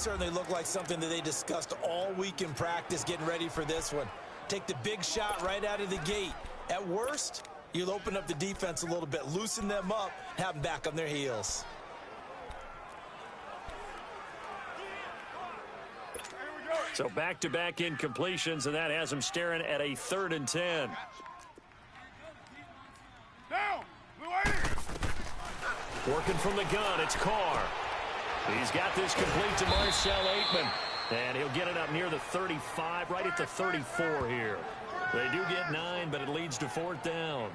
certainly looked like something that they discussed all week in practice getting ready for this one. Take the big shot right out of the gate. At worst, you'll open up the defense a little bit, loosen them up, have them back on their heels. So back-to-back incompletions, and that has him staring at a 3rd and 10. Working from the gun, it's Carr. He's got this complete to Marcell Ateman. And he'll get it up near the 35, right at the 34 here. They do get 9, but it leads to 4th down.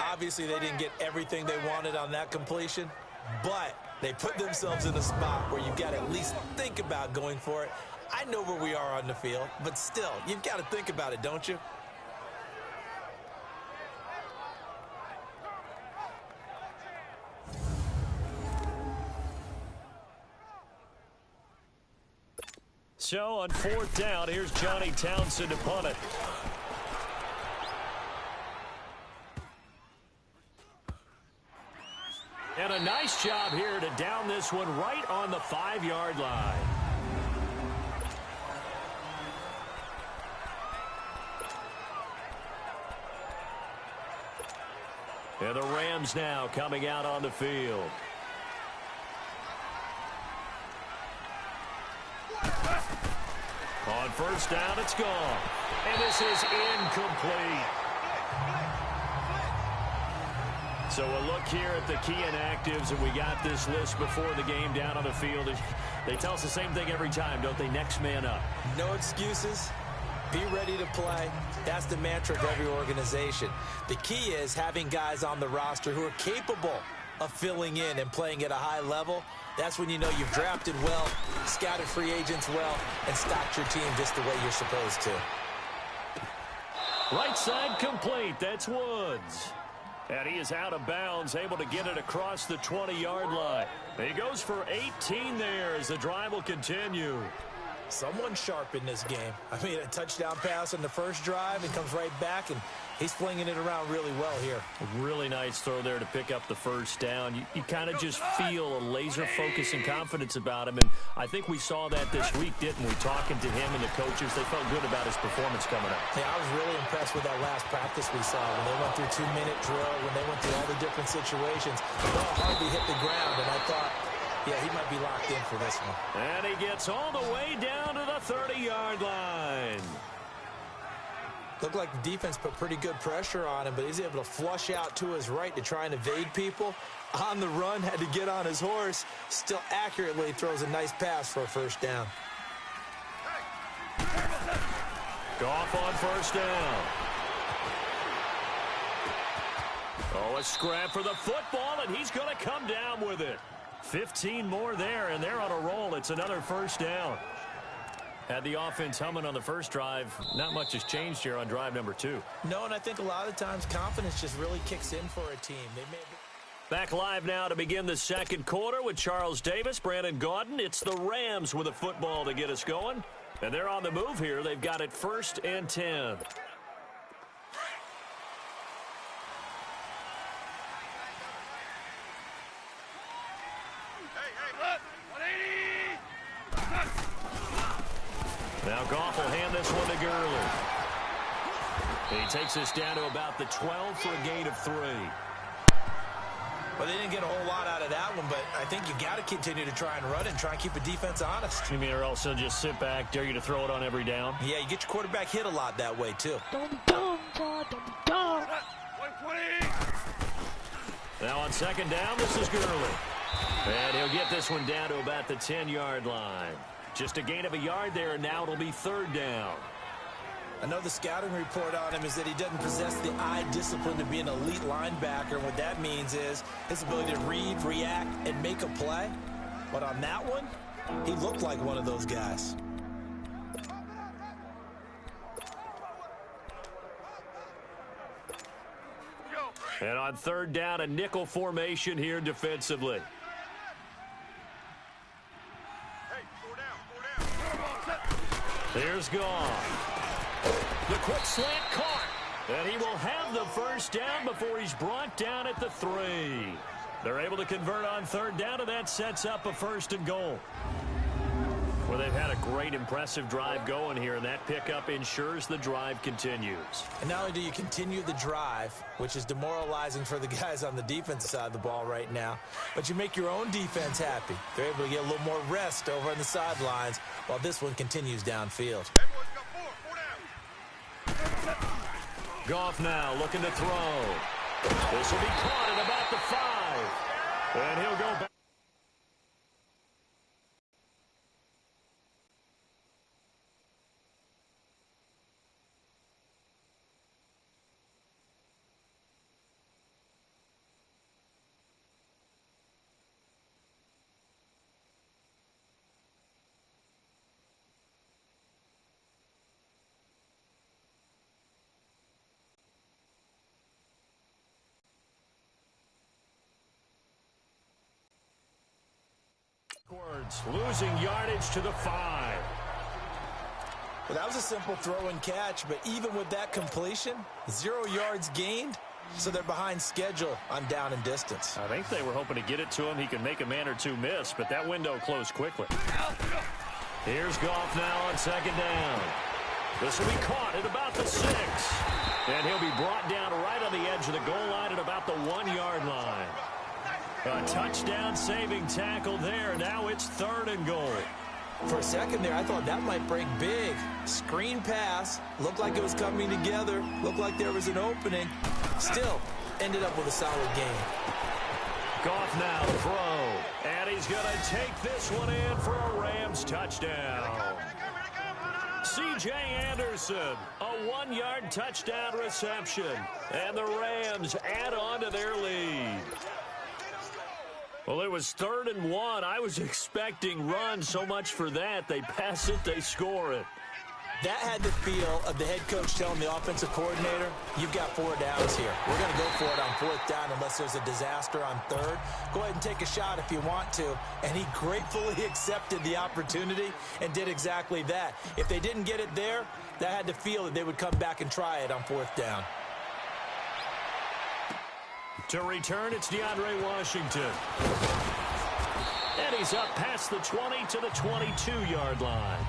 Obviously, they didn't get everything they wanted on that completion, but they put themselves in a spot where you've got to at least think about going for it. I know where we are on the field, but still, you've got to think about it, don't you? So on 4th down, here's Johnny Townsend to punt it. And a nice job here to down this one right on the 5-yard line. And the Rams now coming out on the field. On 1st down, it's gone. And this is incomplete. So a look here at the key inactives, and we got this list before the game down on the field. They tell us the same thing every time, don't they? Next man up. No excuses. Be ready to play. That's the mantra of every organization. The key is having guys on the roster who are capable of filling in and playing at a high level. That's when you know you've drafted well, scouted free agents well, and stocked your team just the way you're supposed to. Right side complete. That's Woods. And he is out of bounds, able to get it across the 20-yard line. He goes for 18 there as the drive will continue. Someone sharp in this game. I mean, a touchdown pass on the first drive and comes right back, and he's flinging it around really well here. A really nice throw there to pick up the 1st down. You kind of just feel a laser focus and confidence about him, and I think we saw that this week, didn't we? Talking to him and the coaches, they felt good about his performance coming up. Yeah, I was really impressed with that last practice we saw when they went through 2-minute drill, when they went through all the different situations. The ball hardly hit the ground, and I thought, yeah, he might be locked in for this one. And he gets all the way down to the 30-yard line. Looked like the defense put pretty good pressure on him, but he's able to flush out to his right to try and evade people. On the run, had to get on his horse. Still accurately throws a nice pass for a 1st down. Goff on 1st down. Oh, a scrap for the football, and he's going to come down with it. 15 more there, and they're on a roll. It's another 1st down. Had the offense humming on the first drive. Not much has changed here on drive number 2. No, and I think a lot of times confidence just really kicks in for a team. Back live now to begin the 2nd quarter with Charles Davis, Brandon Gaudin. It's the Rams with a football to get us going. And they're on the move here. They've got it 1st and 10. Now Goff will hand this one to Gurley. He takes us down to about the 12 for a gain of 3. Well, they didn't get a whole lot out of that one, but I think you got to continue to try and run it and try and keep the defense honest. You mean or else they'll just sit back, dare you to throw it on every down? Yeah, you get your quarterback hit a lot that way, too. Don't be dumb, Todd. Don't be dumb. 120. Now on 2nd down, this is Gurley. And he'll get this one down to about the 10-yard line. Just a gain of a yard there, and now it'll be 3rd down. I know the scouting report on him is that he doesn't possess the eye discipline to be an elite linebacker. And what that means is his ability to read, react, and make a play. But on that one, he looked like one of those guys. And on 3rd down, a nickel formation here defensively. Here's Goff. The quick slant caught. And he will have the 1st down before he's brought down at the 3. They're able to convert on 3rd down, and that sets up a 1st and goal. they've had a great, impressive drive going here, and that pickup ensures the drive continues. And not only do you continue the drive, which is demoralizing for the guys on the defensive side of the ball right now, but you make your own defense happy. They're able to get a little more rest over on the sidelines while this one continues downfield. Goff now looking to throw. This will be caught at about the 5. And he'll go back. Losing yardage to the 5. Well, that was a simple throw and catch, but even with that completion, 0 yards gained, so they're behind schedule on down and distance. I think they were hoping to get it to him. He could make a man or two miss, but that window closed quickly. Here's Goff now on 2nd down. This will be caught at about the 6. And he'll be brought down right on the edge of the goal line at about the 1-yard line. A touchdown-saving tackle there. Now it's 3rd and goal. For a second there, I thought that might break big. Screen pass. Looked like it was coming together. Looked like there was an opening. Still ended up with a solid gain. Goff now to throw. And he's going to take this one in for a Rams touchdown. C.J. Anderson, a 1-yard touchdown reception. And the Rams add on to their lead. Well, it was 3rd and 1. I was expecting run, so much for that. They pass it, they score it. That had the feel of the head coach telling the offensive coordinator, you've got 4 downs here. We're going to go for it on 4th down unless there's a disaster on 3rd. Go ahead and take a shot if you want to. And he gratefully accepted the opportunity and did exactly that. If they didn't get it there, that had the feel that they would come back and try it on 4th down. To return, it's DeAndre Washington. And he's up past the 20 to the 22-yard line.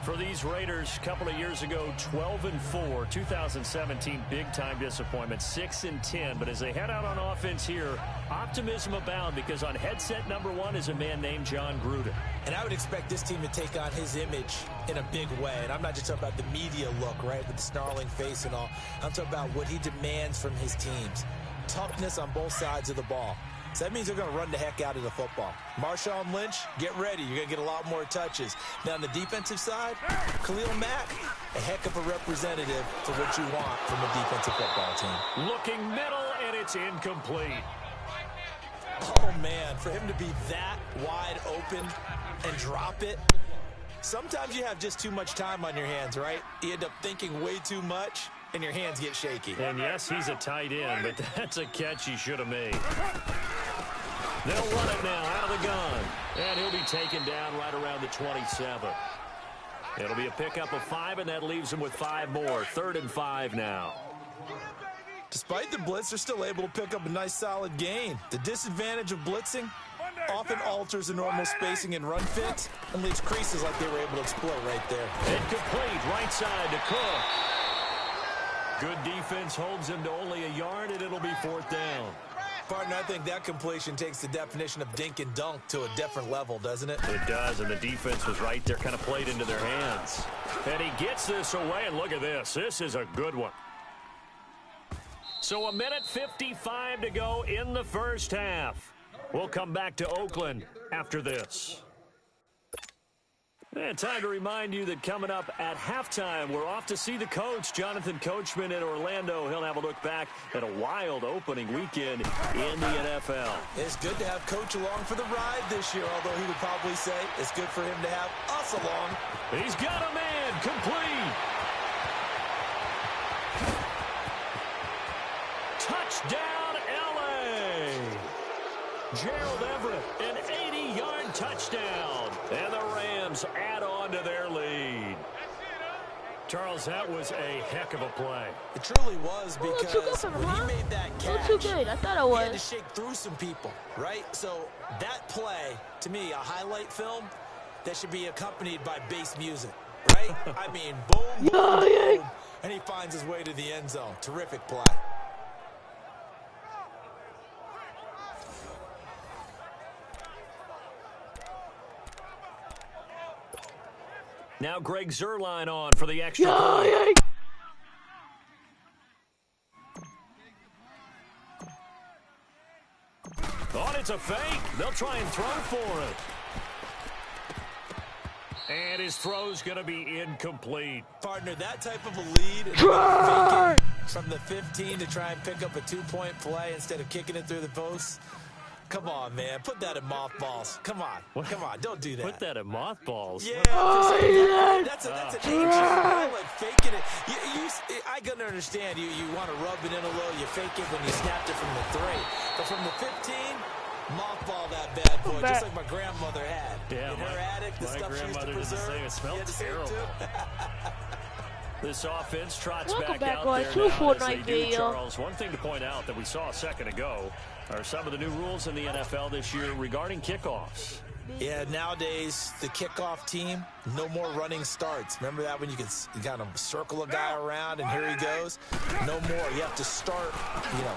For these Raiders, a couple of years ago, 12-4, 2017, big-time disappointment, 6-10. But as they head out on offense here, optimism abound because on headset number 1 is a man named John Gruden. And I would expect this team to take on his image in a big way. And I'm not just talking about the media look, right, with the snarling face and all. I'm talking about what he demands from his teams. Toughness on both sides of the ball. So that means they're going to run the heck out of the football. Marshawn Lynch, get ready. You're going to get a lot more touches. Now, on the defensive side, Khalil Mack, a heck of a representative for what you want from a defensive football team. Looking middle, and it's incomplete. Oh, man, for him to be that wide open and drop it. Sometimes you have just too much time on your hands, right? You end up thinking way too much, and your hands get shaky. And, yes, he's a tight end, but that's a catch he should have made. They'll run it now out of the gun. And he'll be taken down right around the 27. It'll be a pickup of 5, and that leaves him with 5 more. 3rd and 5 now. Despite the blitz, they're still able to pick up a nice solid gain. The disadvantage of blitzing often alters the normal spacing and run fit and leaves creases like they were able to exploit right there. Incomplete, right side to Cook. Good defense holds him to only a yard, and it'll be 4th down. Partner, I think that completion takes the definition of dink and dunk to a different level, doesn't it? It does, and the defense was right there, kind of played into their hands. And he gets this away, and look at this. This is a good one. So 1:55 to go in the first half. We'll come back to Oakland after this. And time to remind you that coming up at halftime, we're off to see the coach, Jonathan Coachman in Orlando. He'll have a look back at a wild opening weekend in the NFL. It's good to have Coach along for the ride this year, although he would probably say it's good for him to have us along. He's got a man, complete. Touchdown, L.A. Gerald Everett, an 80-yard touchdown. And the Rams add on to their lead. Charles, that was a heck of a play. It truly was, Well, because too good for him, when huh? he made that Not catch, too good. I thought I he had to was. shake through some people, right? So that play, to me, a highlight film that should be accompanied by bass music, right? I mean, boom, boom, boom, and he finds his way to the end zone. Terrific play. Now Greg Zuerlein on for the extra point. Oh, it's a fake. They'll try and throw for it. And his throw's going to be incomplete. Partner, that type of a lead, and fake it from the 15 to try and pick up a 2-point play instead of kicking it through the post. Come on, man. Put that in mothballs. Come on. What? Come on. Don't do that. Put that in mothballs. Yeah, that's an ancient rule, like faking it. I can understand you want to rub it in a little. You fake it when you snapped it from the 3. But from the 15, mothball that bad boy, just like my grandmother had. Yeah, in her attic, the stuff she used to preserve. It smelled terrible. This offense trots Welcome back back, out there guys, to now a as they Fortnite do, video. Charles. One thing to point out that we saw a second ago are some of the new rules in the NFL this year regarding kickoffs. Yeah, nowadays, the kickoff team, no more running starts. Remember that when you kind of circle a guy around and here he goes? No more. You have to start,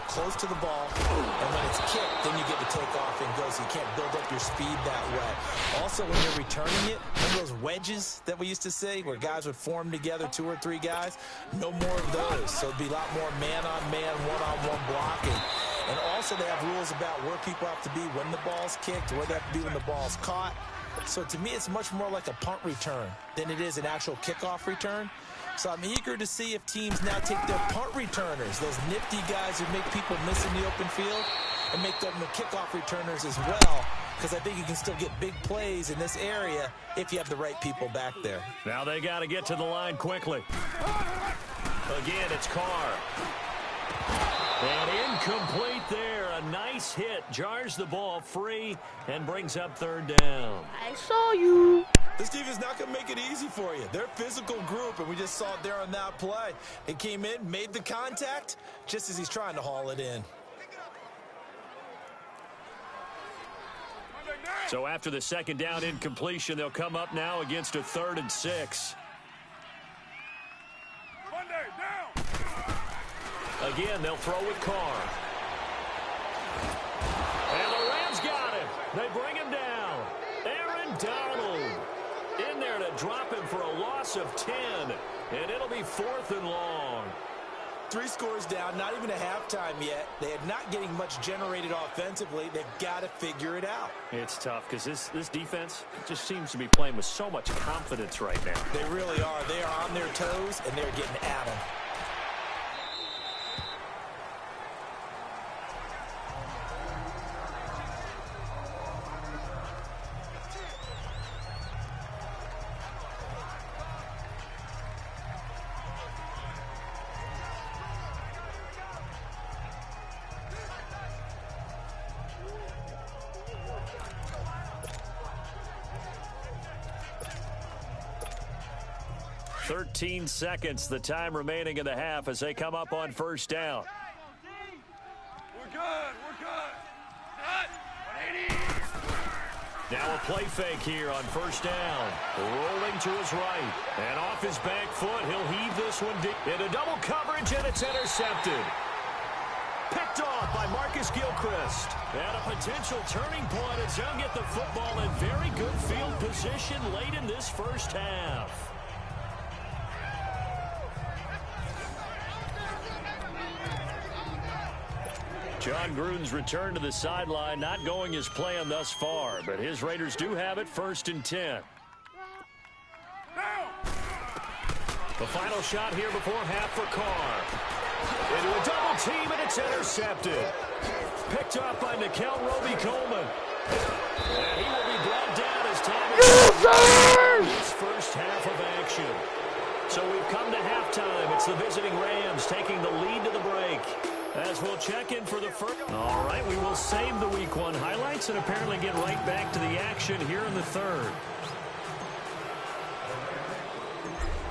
close to the ball, and when it's kicked, then you get to take off and go, so you can't build up your speed that way. Also, when you're returning it, remember those wedges that we used to say where guys would form together, 2 or 3 guys? No more of those. So it'd be a lot more man-on-man, one-on-one blocking. And also they have rules about where people have to be when the ball's kicked, where they have to be when the ball's caught. So to me, it's much more like a punt return than it is an actual kickoff return. So I'm eager to see if teams now take their punt returners, those nifty guys who make people miss in the open field, and make them the kickoff returners as well, because I think you can still get big plays in this area if you have the right people back there. Now they got to get to the line quickly. Again, it's Carr. And incomplete there. A nice hit. Jars the ball free and brings up 3rd down. I saw you. This team is not going to make it easy for you. They're a physical group, and we just saw it there on that play. It came in, made the contact, just as he's trying to haul it in. So after the 2nd down incompletion, they'll come up now against a 3rd and 6. Again, they'll throw with Carr. And the Rams got him. They bring him down. Aaron Donald in there to drop him for a loss of 10. And it'll be 4th and long. 3 scores down, not even a halftime yet. They are not getting much generated offensively. They've got to figure it out. It's tough because this defense just seems to be playing with so much confidence right now. They really are. They are on their toes, and they're getting at them. Thirteen seconds, the time remaining in the half as they come up on 1st down. We're good. Now a play fake here on 1st down. Rolling to his right. And off his back foot, he'll heave this one deep. Into double coverage, and it's intercepted. Picked off by Marcus Gilchrist. And a potential turning point as they'll get the football in very good field position late in this 1st half. John Gruden's return to the sideline not going as planned thus far, but his Raiders do have it 1st and 10. The final shot here before half for Carr. Into a double team, and it's intercepted. Picked off by Nickel Roby-Coleman. And he will be brought down as time is this 1st half of action. So we've come to halftime. It's the visiting Rams taking the lead to the break. As we'll check in for the first. All right, we will save the Week 1 highlights and apparently get right back to the action here in the 3rd.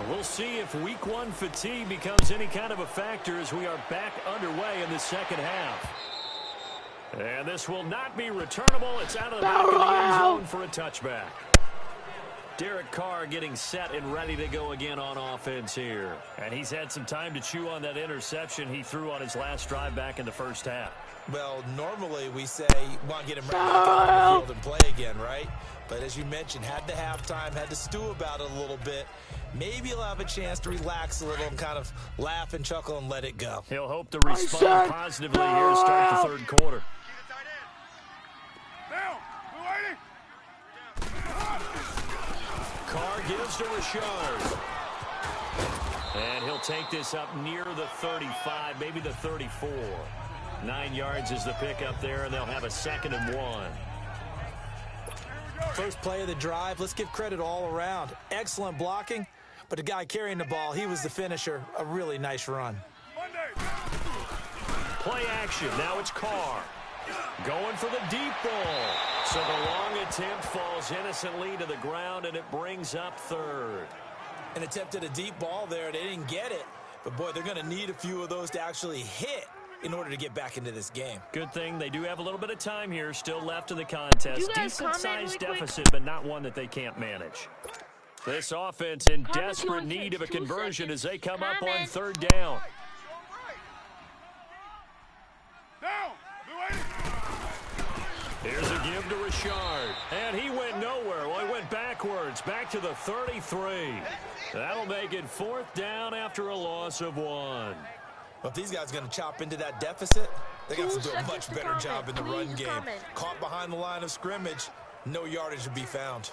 We'll see if week one fatigue becomes any kind of a factor as we are back underway in the second half. And this will not be returnable. It's out of the back of the end zone for a touchback. Derek Carr getting set and ready to go again on offense here. And he's had some time to chew on that interception he threw on his last drive back in the first half. Well, normally we say you want to get him ready to get on the field and play again, right? But as you mentioned, had the halftime, had to stew about it a little bit. Maybe he'll have a chance to relax a little and kind of laugh and chuckle and let it go. He'll hope to respond positively here to start the third quarter. Carr gives to Richard. And he'll take this up near the 35, maybe the 34. 9 yards is the pickup there, and they'll have a 2nd and 1. First play of the drive, let's give credit all around. Excellent blocking, but the guy carrying the ball, he was the finisher. A really nice run. Play action. Now it's Carr. Going for the deep ball. So the long attempt falls innocently to the ground, and it brings up 3rd. An attempt at a deep ball there. They didn't get it. But, boy, they're going to need a few of those to actually hit in order to get back into this game. Good thing they do have a little bit of time here still left in the contest. Decent-sized deficit, but not one that they can't manage. This offense in desperate need of a conversion as they come up on 3rd down. Here's a give to Richard. And he went nowhere. Well, he went backwards. Back to the 33. That'll make it 4th down after a loss of 1. Well, if these guys are going to chop into that deficit, they're going to have to do a much better job in the run game. Caught behind the line of scrimmage, no yardage to be found.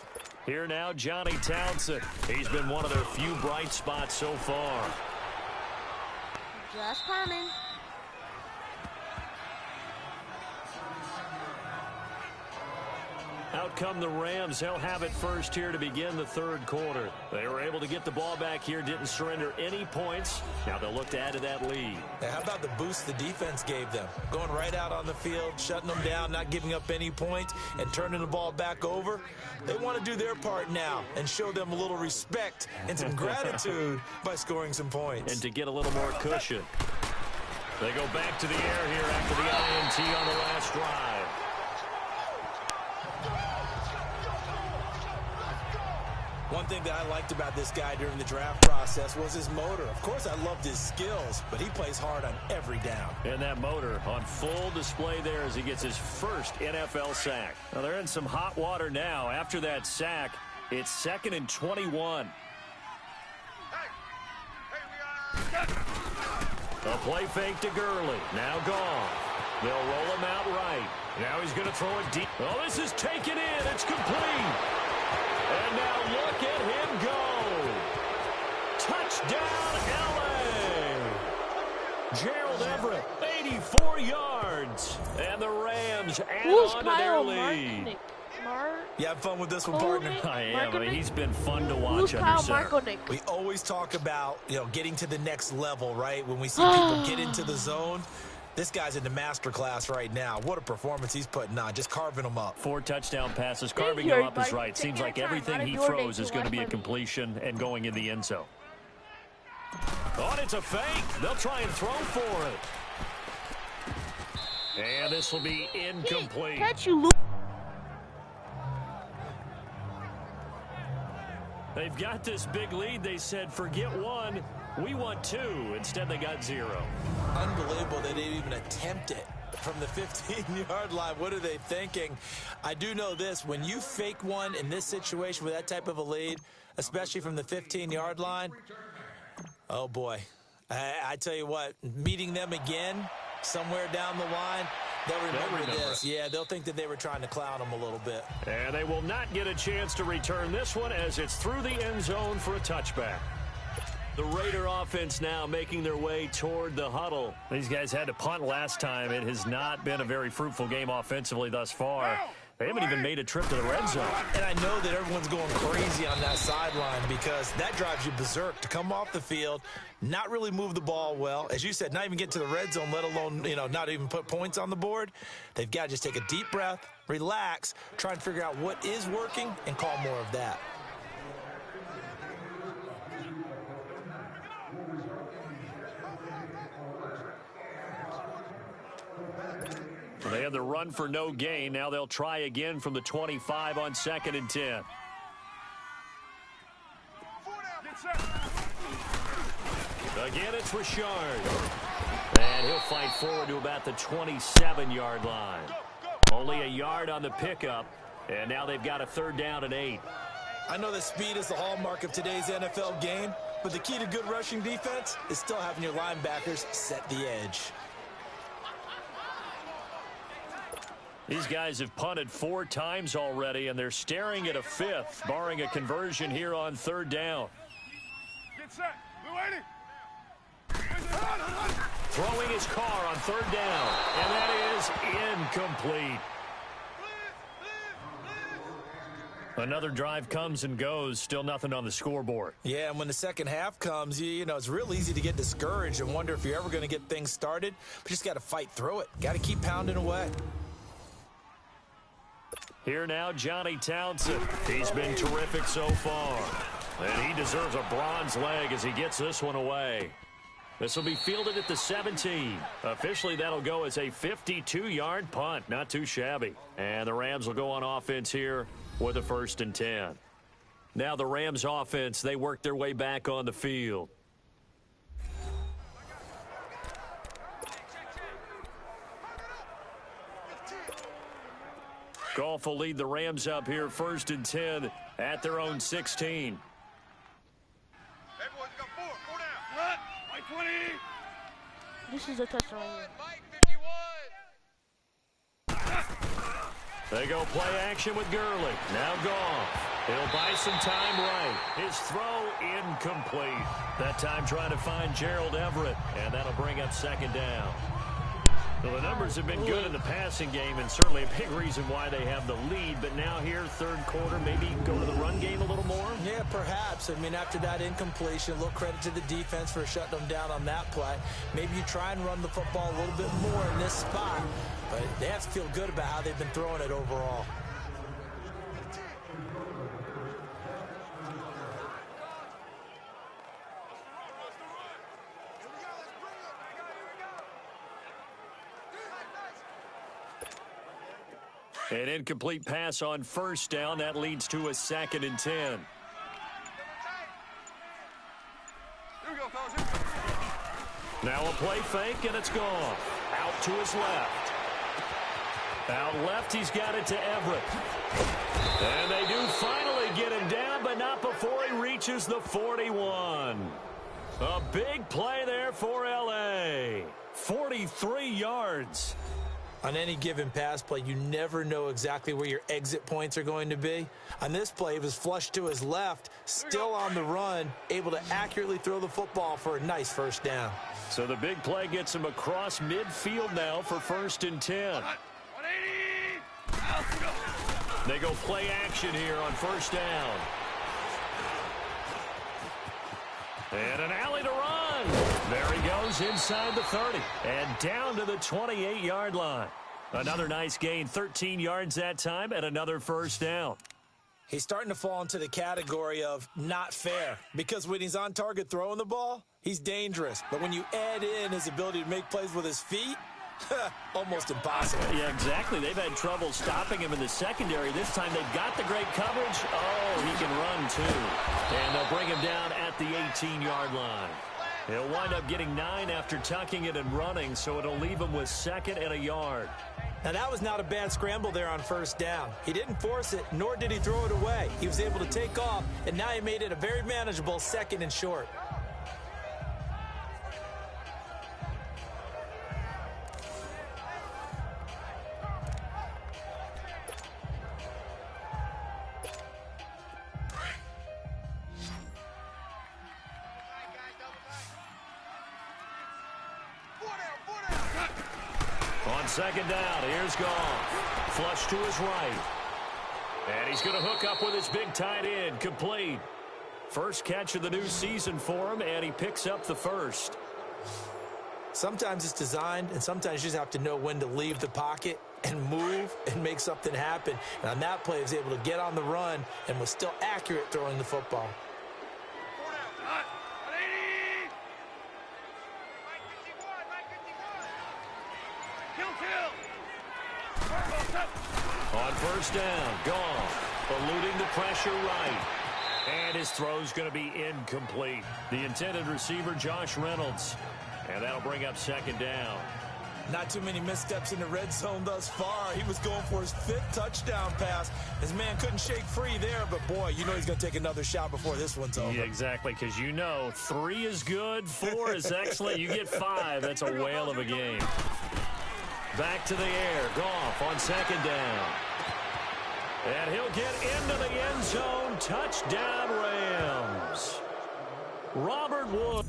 Here now, Johnny Townsend. He's been one of their few bright spots so far. Just coming. Out come the Rams. They'll have it first here to begin the 3rd quarter. They were able to get the ball back here, didn't surrender any points. Now they'll look to add to that lead. Now, how about the boost the defense gave them? Going right out on the field, shutting them down, not giving up any points, and turning the ball back over. They want to do their part now and show them a little respect and some gratitude by scoring some points. And to get a little more cushion. They go back to the air here after the INT on the last drive. One thing that I liked about this guy during the draft process was his motor. Of course, I loved his skills, but he plays hard on every down. And that motor on full display there as he gets his first NFL sack. Now, they're in some hot water now. After that sack, it's 2nd and 21. A play fake to Gurley. Now gone. They'll roll him out right. Now he's going to throw it deep. Oh, this is taken in. It's complete. And now look at him go. Touchdown, L.A. Gerald Everett, 84 yards. And the Rams add on to their lead. You have fun with this one, partner? I am. I mean, he's been fun to watch under center. We always talk about, getting to the next level, right? When we see people get into the zone. This guy's in the master class right now. What a performance he's putting on, just carving them up. 4 touchdown passes. Carving them up is right. Seems like everything he throws is going to be a completion and going in the end zone. Oh, and it's a fake. They'll try and throw for it. And this will be incomplete. Catch you, They've got this big lead. They said, forget 1. We want 2. Instead, they got 0. Unbelievable they didn't even attempt it from the 15-yard line. What are they thinking? I do know this. When you fake one in this situation with that type of a lead, especially from the 15-yard line, oh, boy. I tell you what, meeting them again somewhere down the line, they'll remember this. Yeah, they'll think that they were trying to clown them a little bit. And they will not get a chance to return this one as it's through the end zone for a touchback. The Raider offense now making their way toward the huddle. These guys had to punt last time. It has not been a very fruitful game offensively thus far. They haven't even made a trip to the red zone. And I know that everyone's going crazy on that sideline because that drives you berserk to come off the field, not really move the ball well. As you said, not even get to the red zone, let alone, not even put points on the board. They've got to just take a deep breath, relax, try and figure out what is working and call more of that. And the run for no gain. Now they'll try again from the 25 on 2nd and 10. Again, it's Richard. And he'll fight forward to about the 27-yard line. Only a yard on the pickup. And now they've got a 3rd down and 8. I know that speed is the hallmark of today's NFL game, but the key to good rushing defense is still having your linebackers set the edge. These guys have punted 4 times already, and they're staring at a 5th, barring a conversion here on 3rd down. Get set. We're waiting. Throwing his car on 3rd down, and that is incomplete. Another drive comes and goes, still nothing on the scoreboard. Yeah, and when the second half comes, you know, it's real easy to get discouraged and wonder if you're ever going to get things started. But you just got to fight through it. Got to keep pounding away. Here now, Johnny Townsend. He's been terrific so far. And he deserves a bronze leg as he gets this one away. This will be fielded at the 17. Officially, that'll go as a 52-yard punt. Not too shabby. And the Rams will go on offense here with a 1st and 10. Now the Rams offense, they work their way back on the field. Goff will lead the Rams up here 1st and 10 at their own 16. Everyone's got 4 down. Run. Mike 20. This is a touchdown. Mike 51. They go play action with Gurley. Now Goff. He'll buy some time right. His throw incomplete. That time trying to find Gerald Everett, and that'll bring up 2nd down. Well, the numbers have been good in the passing game, and certainly a big reason why they have the lead. But now here, 3rd quarter, maybe go to the run game a little more? Yeah, perhaps. I mean, after that incompletion, a little credit to the defense for shutting them down on that play. Maybe you try and run the football a little bit more in this spot. But they have to feel good about how they've been throwing it overall. An incomplete pass on 1st down. That leads to a 2nd and 10. Here we go, fellas. Now a play fake, and it's gone. Out to his left. Out left, he's got it to Everett. And they do finally get him down, but not before he reaches the 41. A big play there for L.A. 43 yards. On any given pass play, you never know exactly where your exit points are going to be. On this play, it was flushed to his left, still on the run, able to accurately throw the football for a nice 1st down. So the big play gets him across midfield now for 1st and 10. 180. They go play action here on 1st down. And an alley to run. There he goes inside the 30 and down to the 28-yard line. Another nice gain, 13 yards that time, and another 1st down. He's starting to fall into the category of not fair because when he's on target throwing the ball, he's dangerous. But when you add in his ability to make plays with his feet, almost impossible. Yeah, exactly. They've had trouble stopping him in the secondary. This time they've got the great coverage. Oh, he can run too. And they'll bring him down at the 18-yard line. He'll wind up getting 9 after tucking it and running, so it'll leave him with 2nd and a yard. Now, that was not a bad scramble there on 1st down. He didn't force it, nor did he throw it away. He was able to take off, and now he made it a very manageable 2nd and short. On 2nd down, here's Goff. Flush to his right. And he's going to hook up with his big tight end. Complete. First catch of the new season for him, and he picks up the 1st. Sometimes it's designed, and sometimes you just have to know when to leave the pocket and move and make something happen. And on that play, he was able to get on the run and was still accurate throwing the football. 180. Mike 51. Kill. first down. Goff eluding the pressure right. And his throw's going to be incomplete. The intended receiver, Josh Reynolds. And that'll bring up second down. Not too many missteps in the red zone thus far. He was going for his 5th touchdown pass. His man couldn't shake free there, but boy, you know he's going to take another shot before this one's over. Yeah, exactly, because you know 3 is good, 4 is excellent. You get 5, that's a whale of a game. Back to the air. Goff on second down. And he'll get into the end zone. Touchdown, Rams. Robert Wood.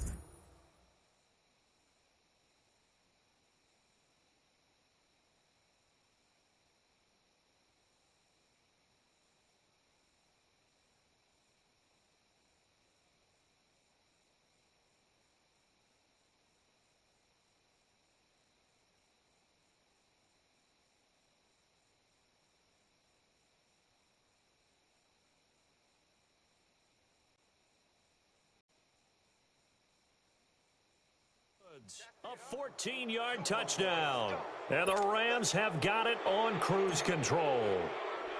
A 14-yard touchdown. And the Rams have got it on cruise control.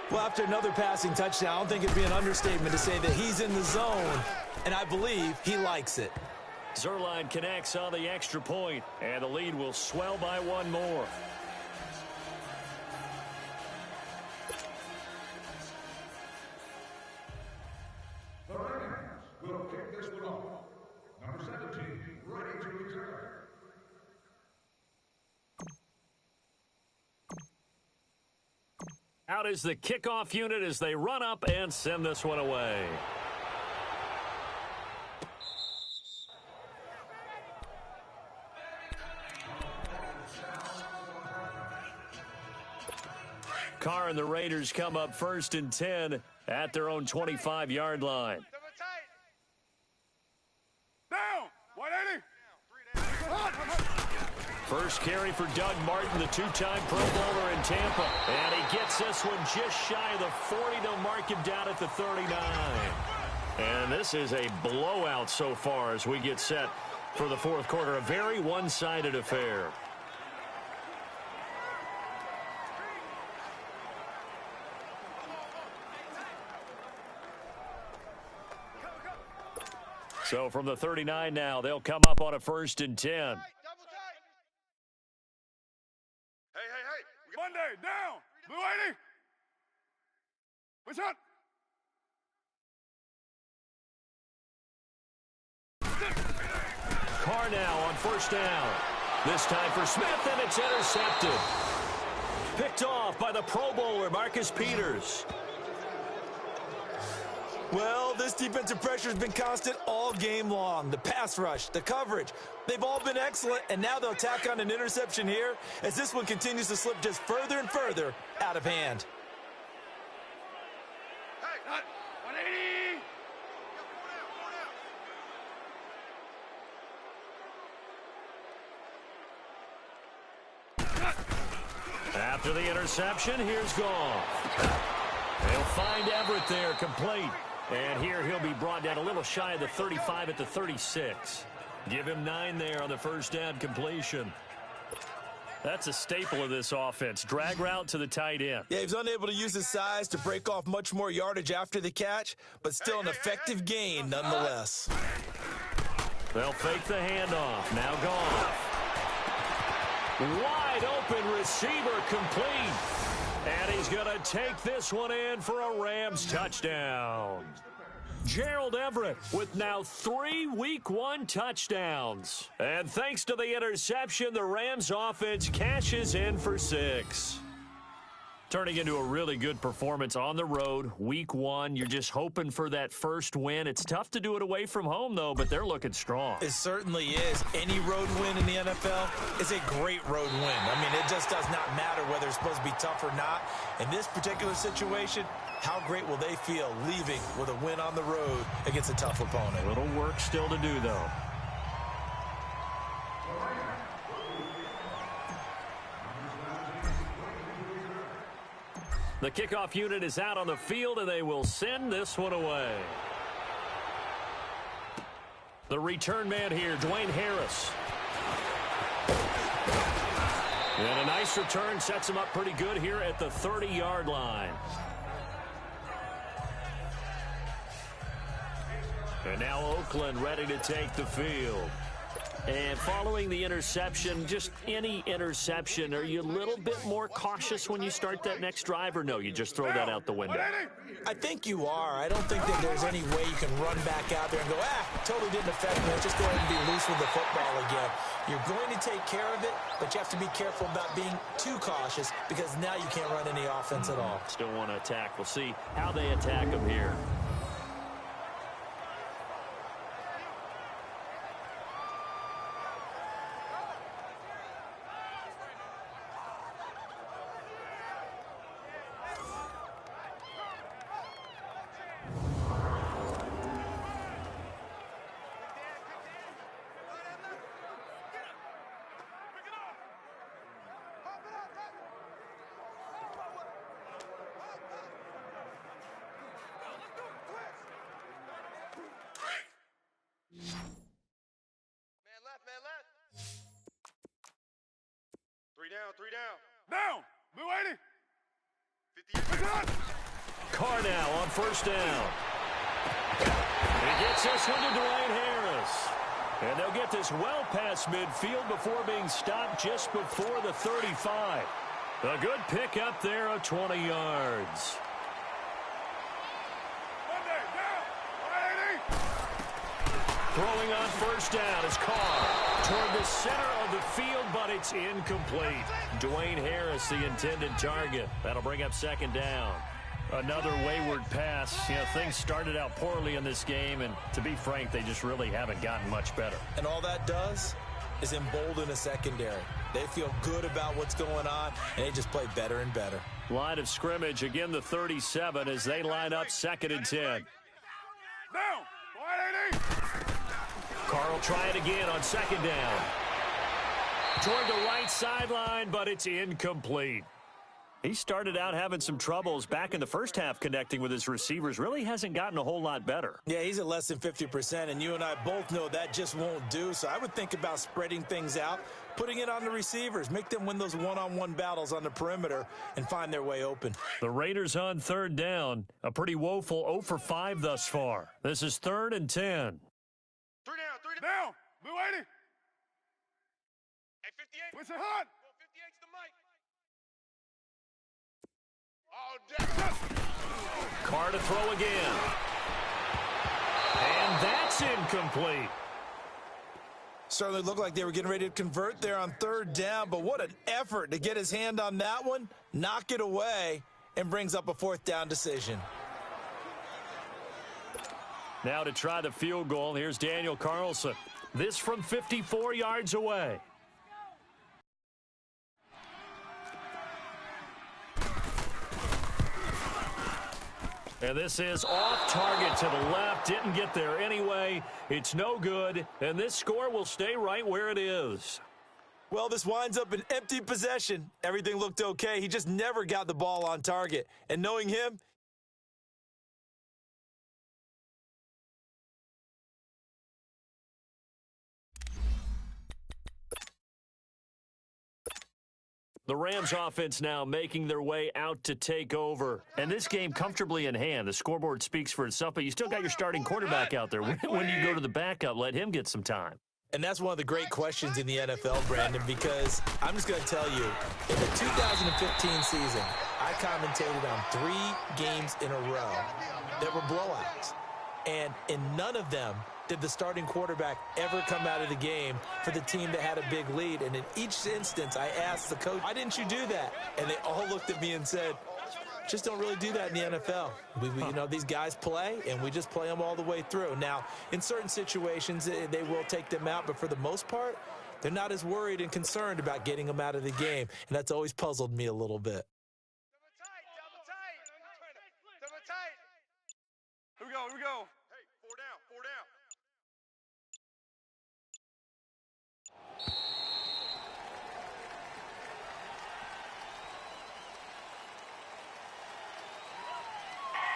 Well, after another passing touchdown, I don't think it'd be an understatement to say that he's in the zone, and I believe he likes it. Zuerlein connects on the extra point, and the lead will swell by 1 more. The Rams will kick this one off. Number 17, ready to return. Out is the kickoff unit as they run up and send this one away. Carr and the Raiders come up 1st and 10 at their own 25-yard line. Down. 180. First carry for Doug Martin, the 2-time Pro Bowler in Tampa. And he gets this one just shy of the 40. They'll mark him down at the 39. And this is a blowout so far as we get set for the 4th quarter. A very one-sided affair. So from the 39 now, they'll come up on a 1st and 10. Hey. Monday, down. Blue 80. What's up? Carr now on 1st down. This time for Smith, and it's intercepted. Picked off by the Pro Bowler, Marcus Peters. Well, this defensive pressure has been constant all game long. The pass rush, the coverage, they've all been excellent, and now they'll tack on an interception here as this one continues to slip just further and further out of hand. Hey. 180. After the interception, here's Goff. They'll find Everett there, complete. And here he'll be brought down a little shy of the 35 at the 36. Give him 9 there on the 1st down completion. That's a staple of this offense. Drag route to the tight end. Yeah, he's unable to use his size to break off much more yardage after the catch, but still an effective gain nonetheless. They'll fake the handoff. Now Goff. Wide open receiver, complete. And he's going to take this one in for a Rams touchdown. Gerald Everett with now 3 Week 1 touchdowns. And thanks to the interception, the Rams offense cashes in for 6. Turning into a really good performance on the road, Week 1. You're just hoping for that first win. It's tough to do it away from home, though, but they're looking strong. It certainly is. Any road win in the NFL is a great road win. I mean, it just does not matter whether it's supposed to be tough or not. In this particular situation, how great will they feel leaving with a win on the road against a tough opponent? A little work still to do, though. The kickoff unit is out on the field, and they will send this one away. The return man here, Dwayne Harris. And a nice return sets him up pretty good here at the 30-yard line. And now Oakland ready to take the field. And following the interception, just any interception, are you a little bit more cautious when you start that next drive, or no, you just throw that out the window? I think you are. I don't think that there's any way you can run back out there and go, totally didn't affect me. Let's just go ahead and be loose with the football again. You're going to take care of it, but you have to be careful about being too cautious because now you can't run any offense at all. Still want to attack. We'll see how they attack him here. Three down. Down. Blue 80. 58. Carr now on first down. He gets this one to Dwayne Harris. And they'll get this well past midfield before being stopped just before the 35. A good pickup there of 20 yards. Monday, down. 180. Throwing on first down is Carr toward the center of the field, but it's incomplete. Dwayne Harris, the intended target. That'll bring up second down. Another wayward pass. You know, things started out poorly in this game, and to be frank, they just really haven't gotten much better. And all that does is embolden a secondary. They feel good about what's going on, and they just play better and better. Line of scrimmage, again the 37 as they line up 2nd and 10. Down. 180. Carr will try it again on second down. Toward the right sideline, but it's incomplete. He started out having some troubles back in the first half connecting with his receivers. Really hasn't gotten a whole lot better. Yeah, he's at less than 50%, and you and I both know that just won't do. So I would think about spreading things out, putting it on the receivers, make them win those one-on-one battles on the perimeter and find their way open. The Raiders on third down. A pretty woeful 0 for 5 thus far. This is 3rd and 10. 3 down. Down. Blue 80. Hey, 58. What's it hot? 58's the mic. All day. Carr to throw again. And that's incomplete. Certainly looked like they were getting ready to convert there on 3rd down, but what an effort to get his hand on that one, knock it away, and brings up a 4th down decision. Now to try the field goal, here's Daniel Carlson. This from 54 yards away. And this is off target to the left. Didn't get there anyway. It's no good. And this score will stay right where it is. Well, this winds up an empty possession. Everything looked okay. He just never got the ball on target. And knowing him, the Rams offense now making their way out to take over. And this game comfortably in hand. The scoreboard speaks for itself, but you still got your starting quarterback out there. When you go to the backup, let him get some time. and that's one of the great questions in the NFL, Brandon, because I'm just going to tell you, in the 2015 season, I commentated on 3 games in a row that were blowouts. And in none of them did the starting quarterback ever come out of the game for the team that had a big lead. And in each instance, I asked the coach, why didn't you do that? And they all looked at me and said, just don't really do that in the NFL. You know, these guys play, and we just play them all the way through. Now, in certain situations, they will take them out, but for the most part, they're not as worried and concerned about getting them out of the game, and that's always puzzled me a little bit. Double tight. Here we go. Hey, 4 down.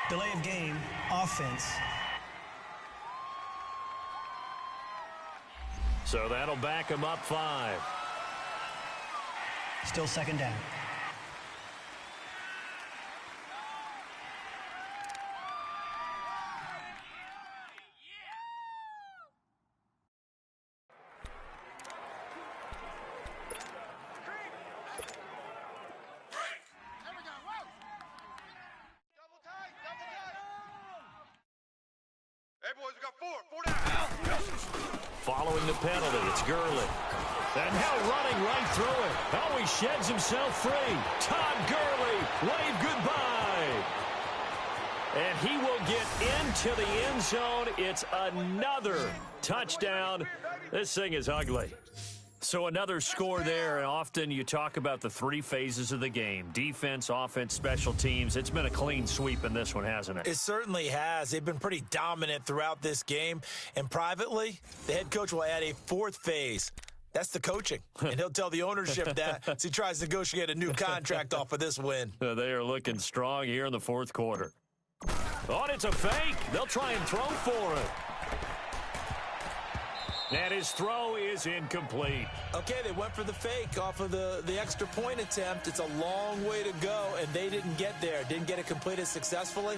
Delay of game, offense. So that'll back him up 5. Still second down. Double tight, double tight. Hey, boys, we got four down. Following the penalty, it's Gurley. And now running right through it. Oh, he sheds himself free. Todd Gurley, wave goodbye. And he will get into the end zone. It's another touchdown. This thing is ugly. So another score there, and often you talk about the three phases of the game. Defense, offense, special teams. It's been a clean sweep in this one, hasn't it? It certainly has. They've been pretty dominant throughout this game. And privately, the head coach will add a fourth phase. That's the coaching. And he'll tell the ownership that as he tries to negotiate a new contract off of this win. They are looking strong here in the fourth quarter. Oh, and it's a fake. They'll try and throw for it. And his throw is incomplete. Okay, they went for the fake off of the extra point attempt. It's a long way to go, and they didn't get there. Didn't get it completed successfully.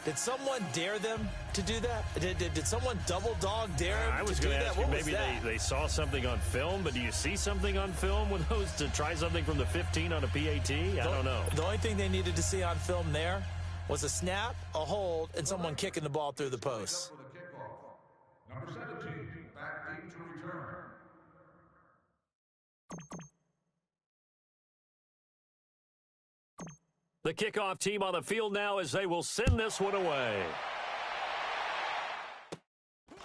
Did someone dare them to do that? Did someone double dog dare them I was to do going to that? ask you, What was maybe that? they saw something on film, but do you see something on film with those to try something from the 15 on a PAT? I don't know. The only thing they needed to see on film there was a snap, a hold, and someone kicking the ball through the post. For the kickoff. Number 17, back deep to return. The kickoff team on the field now as they will send this one away.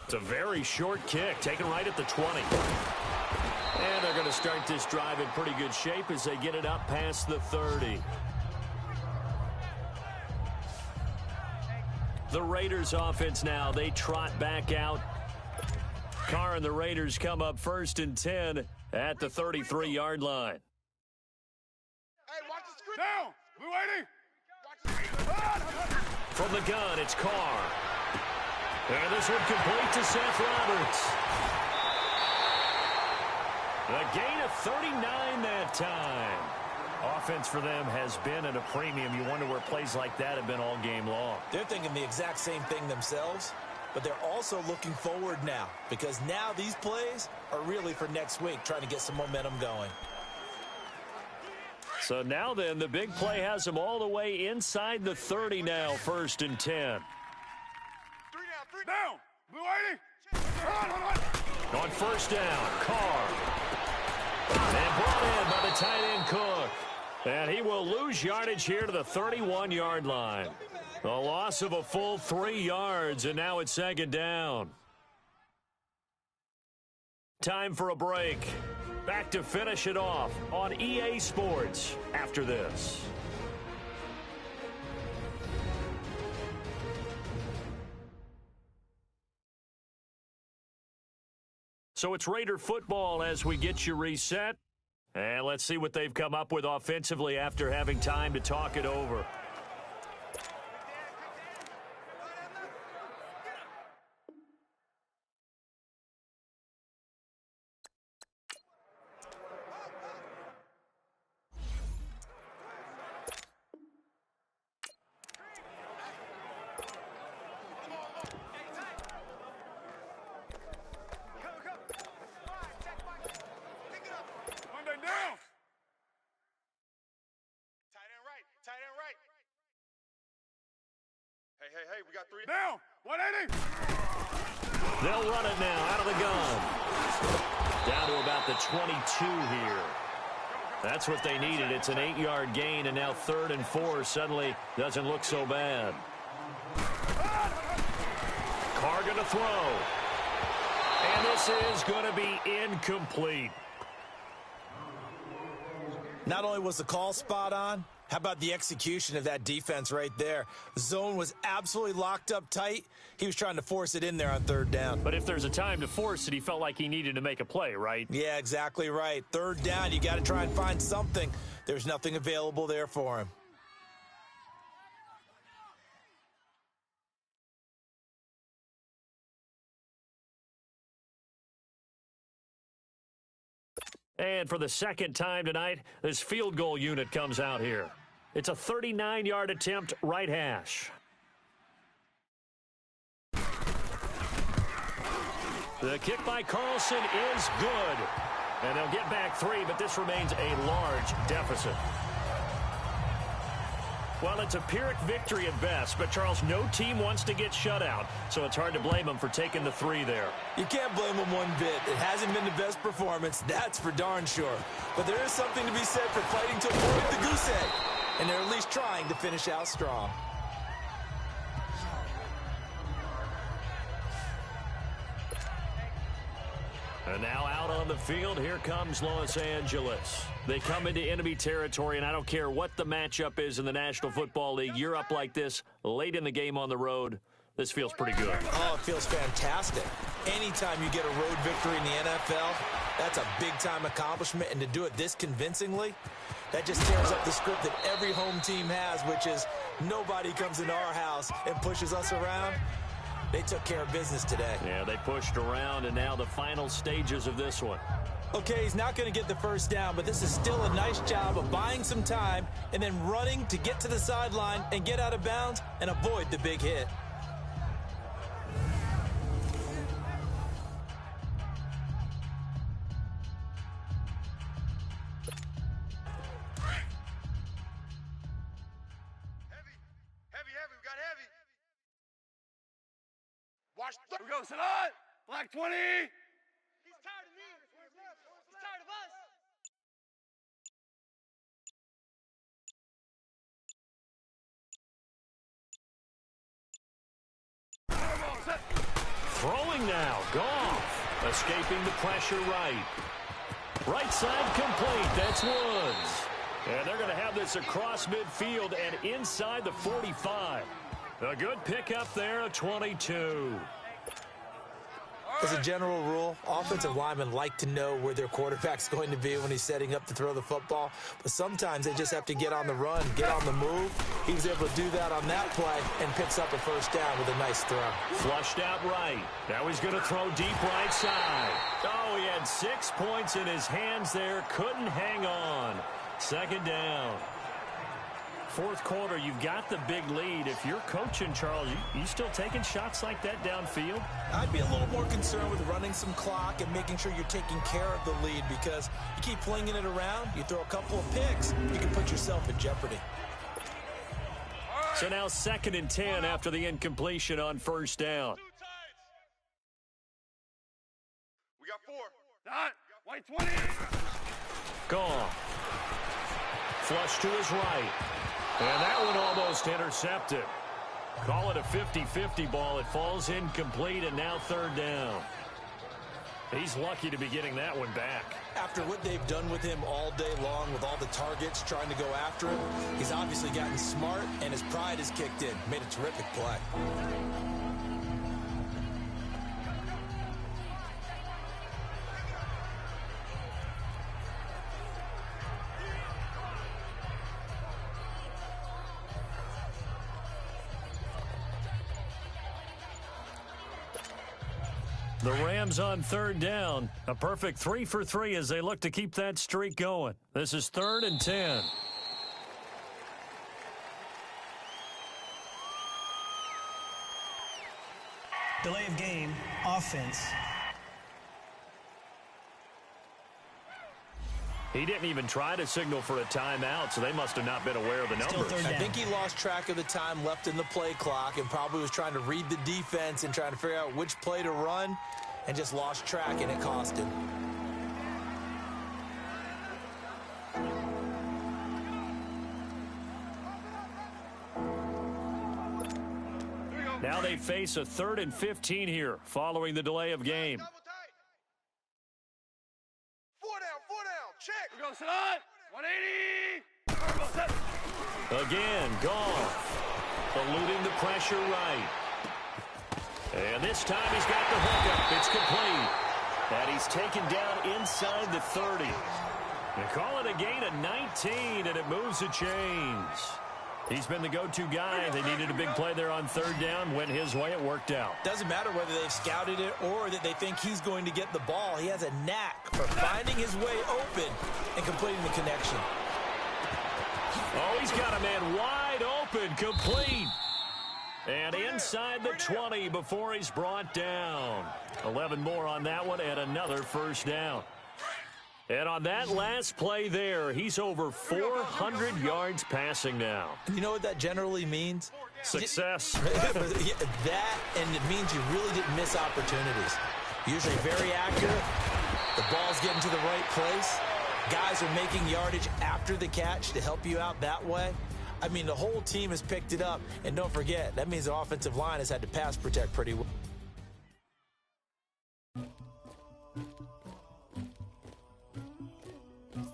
It's a very short kick, taken right at the 20. And they're going to start this drive in pretty good shape as they get it up past the 30. The Raiders offense now, they trot back out. Carr and the Raiders come up 1st and 10 at the 33-yard line. Hey, watch the screen. Down. Blue 80. Watch the screen. From the gun, it's Carr. And this one complete to Seth Roberts. A gain of 39 that time. Offense for them has been at a premium. You wonder where plays like that have been all game long. They're thinking the exact same thing themselves, but they're also looking forward now because now these plays are really for next week, trying to get some momentum going. So now then, the big play has them all the way inside the 30 now, 1st and 10. Three down, three Down. Blue 80. Run, run, run. On 1st down, Carr. And brought in by the tight end Cook. And he will lose yardage here to the 31-yard line. A loss of a full 3 yards, and now it's 2nd down. Time for a break. Back to finish it off on EA Sports after this. So it's Raider football as we get you reset. And let's see what they've come up with offensively after having time to talk it over. Monday down. Tight end right. Hey, we got three. Down. 180. They'll run it now out of the gun. Down to about the 22 here. That's what they needed. It's an 8-yard gain, and now 3rd and 4 suddenly doesn't look so bad. Carr going to throw. And this is going to be incomplete. Not only was the call spot on, how about the execution of that defense right there? The zone was absolutely locked up tight. He was trying to force it in there on 3rd down. But if there's a time to force it, he felt like he needed to make a play, right? Yeah, exactly right. 3rd down, you got to try and find something. There's nothing available there for him. And for the second time tonight, this field goal unit comes out here. It's a 39-yard attempt, right hash. The kick by Carlson is good. And they'll get back 3, but this remains a large deficit. Well, it's a Pyrrhic victory at best, but, Charles, no team wants to get shut out, so it's hard to blame them for taking the 3 there. You can't blame them one bit. It hasn't been the best performance, that's for darn sure. But there is something to be said for fighting to avoid the goose egg, and they're at least trying to finish out strong. And now out on the field, here comes Los Angeles. They come into enemy territory, and I don't care what the matchup is in the National Football League. You're up like this late in the game on the road. This feels pretty good. Oh, it feels fantastic. Anytime you get a road victory in the NFL, that's a big-time accomplishment, and to do it this convincingly, that just tears up the script that every home team has, which is nobody comes into our house and pushes us around. They took care of business today. Yeah, they pushed around, and now the final stages of this one. Okay, he's not going to get the first down, but this is still a nice job of buying some time and then running to get to the sideline and get out of bounds and avoid the big hit. Here we go, Salah! Black 20! He's tired of me. He's tired of us. Throwing now, Goff. Escaping the pressure right. Right side complete, that's Woods. And they're going to have this across midfield and inside the 45. A good pickup there, a 22. As a general rule, offensive linemen like to know where their quarterback's going to be when he's setting up to throw the football. But sometimes they just have to get on the run, get on the move. He was able to do that on that play and picks up a first down with a nice throw. Flushed out right. Now he's going to throw deep right side. Oh, he had 6 points in his hands there. Couldn't hang on. Second down. Fourth quarter, you've got the big lead. If you're coaching, Charles, you still taking shots like that downfield? I'd be a little more concerned with running some clock and making sure you're taking care of the lead, because you keep flinging it around, you throw a couple of picks, you can put yourself in jeopardy. So now 2nd and 10 after the incompletion on first down. We got 4. Dot. White 20. Gone. Flush to his right. And that one almost intercepted. Call it a 50-50 ball. It falls incomplete, and now 3rd down. He's lucky to be getting that one back. After what they've done with him all day long, with all the targets trying to go after him, he's obviously gotten smart, and his pride has kicked in. Made a terrific play. The Rams on 3rd down. A perfect 3 for 3 as they look to keep that streak going. This is 3rd and 10. Delay of game, offense. He didn't even try to signal for a timeout, so they must have not been aware of the numbers. I think he lost track of the time left in the play clock and probably was trying to read the defense and trying to figure out which play to run, and just lost track, and it cost him. Now they face a 3rd and 15 here following the delay of game. Check. We go, Salah. 180. Again, Goff. Eluding the pressure right. And this time he's got the hookup. It's complete. And he's taken down inside the 30. They call it a gain of 19, and it moves the chains. He's been the go-to guy. They needed a big play there on third down. Went his way. It worked out. Doesn't matter whether they've scouted it or that they think he's going to get the ball. He has a knack for finding his way open and completing the connection. Oh, he's got a man wide open, complete. And inside the 20 before he's brought down. 11 more on that one and another first down. And on that last play there, he's over 400 yards passing now. You know what that generally means? Success. That, and it means you really didn't miss opportunities. Usually very accurate. The ball's getting to the right place. Guys are making yardage after the catch to help you out that way. I mean, the whole team has picked it up. And don't forget, that means the offensive line has had to pass protect pretty well.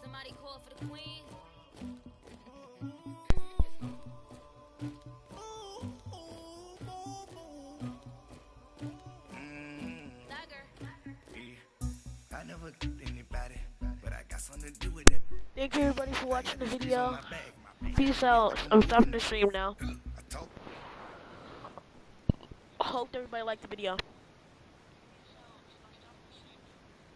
Somebody call for the queen. I never anybody, but I got something to do with it. Thank you everybody for watching the video. Peace out. I'm stopping the stream now. Hope everybody liked the video.